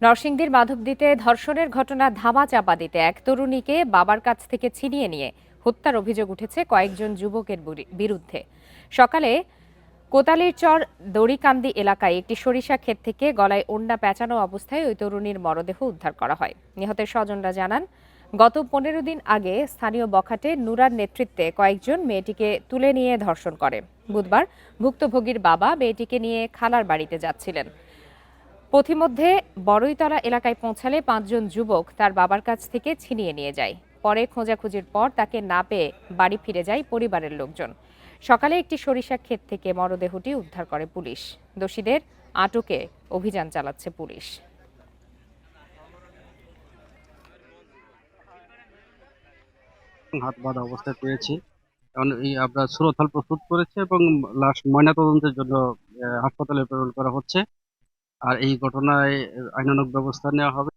নরসিংদীর মাধবদীতে ধর্ষণের ঘটনা ধামাচাপা দিতে এক তরুণীকে বাবার কাছ থেকে ছিনিয়ে নিয়ে হত্যার অভিযোগ উঠেছে কয়েকজন যুবকের বিরুদ্ধে। সকালে কোতালিরচর দড়িকান্দি এলাকায় একটি সরিষা ক্ষেত থেকে গলায় ওড়না পেঁচানো অবস্থায় ওই তরুণীর মরদেহ উদ্ধার করা হয়। নিহতের স্বজনরা জানান, গত 15 দিন আগে স্থানীয় বখাটে নুরার নেতৃত্বে কয়েকজন মেয়েটিকে তুলে নিয়ে ধর্ষণ করে। বুধবার ভুক্তভোগীর বাবা মেয়েটিকে নিয়ে খালার বাড়িতে যাচ্ছিলেন। পথিমধ্যে বড়ইতলা এলাকায় পৌঁছালে 5 জন যুবক তার বাবার কাছ থেকে ছিনিয়ে নিয়ে যায়। পরে খোঁজাখুঁজির পর তাকে না পেয়ে বাড়ি ফিরে যায় পরিবারের লোকজন। সকালে একটি সরিষা ক্ষেত থেকে মরদেহটি উদ্ধার করে পুলিশ। দোষীদের আটকে অভিযান চালাচ্ছে পুলিশ। হাত বাঁধা অবস্থায় পেয়েছি। এখন আমরা সুরতহাল প্রস্তুত করেছি এবং লাশ ময়নাতদন্তের জন্য হাসপাতালে প্রেরণ করা হচ্ছে। আর এই ঘটনায় আইনানুগ ব্যবস্থা নেওয়া হবে।